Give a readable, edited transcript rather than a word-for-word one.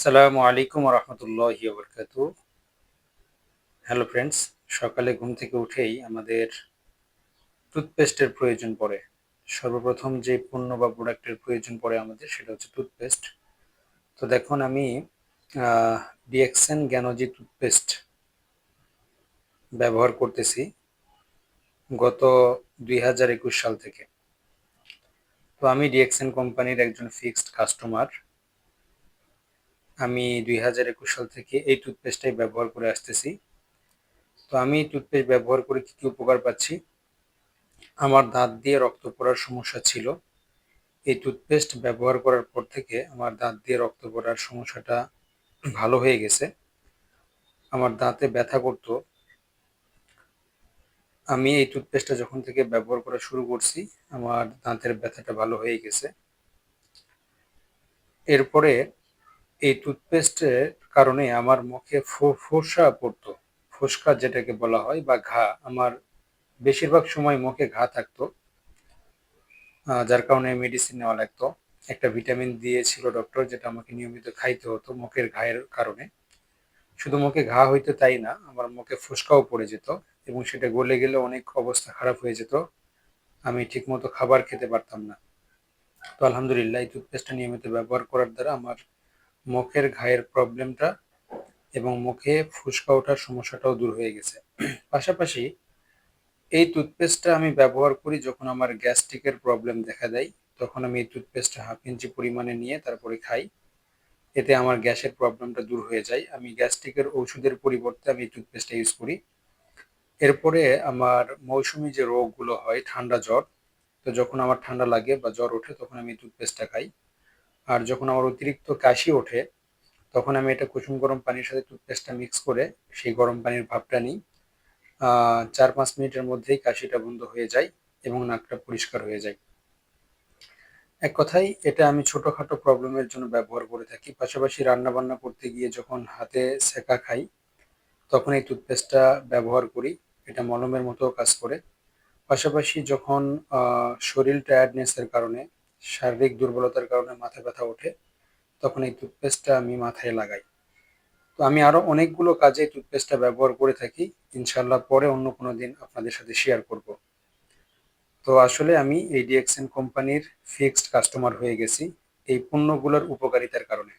আসসালামু আলাইকুম রহমতুল্লাহি ওবরকাতু। হ্যালো ফ্রেন্ডস, সকালে ঘুম থেকে উঠেই আমাদের টুথপেস্টের প্রয়োজন পড়ে। সর্বপ্রথম যে পণ্য বা প্রোডাক্টের প্রয়োজন পড়ে আমাদের সেটা হচ্ছে টুথপেস্ট। তো দেখুন আমি ডিএক্সেন গ্যানোজি টুথপেস্ট ব্যবহার করতেছি গত 2021 সাল থেকে। তো আমি ডিএক্সেন কোম্পানির একজন ফিক্সড কাস্টমার। আমি 2021 সাল থেকে এই টুথপেস্টটাই ব্যবহার করে আসতেছি। তো আমি টুথপেস্ট ব্যবহার করে কি কি উপকার পাচ্ছি? আমার দাঁত দিয়ে রক্ত পড়ার সমস্যা ছিল। এই টুথপেস্ট ব্যবহার করার পর থেকে আমার দাঁত দিয়ে রক্ত পড়ার সমস্যাটা ভালো হয়ে গেছে। আমার দাঁতে ব্যথা করতো। আমি এই টুথপেস্টটা যখন থেকে ব্যবহার করা শুরু করছি, আমার দাঁতের ব্যথাটা ভালো হয়ে গেছে। এরপরে এই টুথপেস্টের কারণে আমার মুখে ফোস্কা পড়তো। ফোস্কা যেটাকে বলা হয় বা ঘা, আমার বেশিরভাগ সময় মুখে ঘা থাকতো। যার কারণে মেডিসিন নেওয়া লাগতো। একটা ভিটামিন দিয়েছিল ডক্টর, যেটা আমাকে নিয়মিত খাইতে হতো মুখের ঘায়ের কারণে। শুধু মুখে ঘা হইতো তাই না, আমার মুখে ফোস্কাও পড়ে যেত এবং সেটা গলে গেলে অনেক অবস্থা খারাপ হয়ে যেত। আমি ঠিকমতো খাবার খেতে পারতাম না। তো আলহামদুলিল্লাহ, এই টুথপেস্টটা নিয়মিত ব্যবহার করার দ্বারা আমার মুখের ঘায়ের প্রবলেমটা এবং মুখে ফোস্কা ওঠার সমস্যাটাও দূর হয়ে গেছে। পাশাপাশি এই টুথপেস্টটা আমি ব্যবহার করি যখন আমার গ্যাস্ট্রিকের প্রবলেম দেখা দেয়। তখন আমি এই টুথপেস্টটা হাফ ইঞ্চি পরিমাণে নিয়ে তারপরে খাই। এতে আমার গ্যাসের প্রবলেমটা দূর হয়ে যায়। আমি গ্যাস্ট্রিকের ওষুধের পরিবর্তে আমি এই টুথপেস্টটা ইউজ করি। এরপরে আমার মৌসুমী যে রোগগুলো হয়, ঠান্ডা জ্বর, তো যখন আমার ঠান্ডা লাগে বা জ্বর ওঠে তখন আমি টুথপেস্টটা খাই। আর যখন আমার অতিরিক্ত কাশি ওঠে তখন আমি এটা কুসুম গরম পানির সাথে টুথপেস্টটা মিক্স করে সেই গরম পানির ভাপটা নিই। 4-5 মিনিটের মধ্যেই কাশিটা বন্ধ হয়ে যায় এবং নাকটা পরিষ্কার হয়ে যায়। এক কথায় এটা আমি ছোটখাটো প্রবলেমের জন্য ব্যবহার করে থাকি। পাশাপাশি রান্না বান্না করতে গিয়ে যখন হাতে সেকা খাই তখন এই টুথপেস্টটা ব্যবহার করি। এটা মলমের মতো কাজ করে। পাশাপাশি যখন শরীর টায়ার্ডনেসের কারণে, শারীরিক দুর্বলতার কারণে মাথা ব্যথা ওঠে তখন এই টুথপেস্টটা আমি মাথায় লাগাই। তো আমি আরো অনেকগুলো কাজে এই টুথপেস্টটা ব্যবহার করে থাকি। ইনশাল্লাহ পরে অন্য কোনো দিন আপনাদের সাথে শেয়ার করব। তো আসলে আমি এই ডিএক্সএন কোম্পানির ফিক্সড কাস্টমার হয়ে গেছি এই পণ্যগুলোর উপকারিতার কারণে।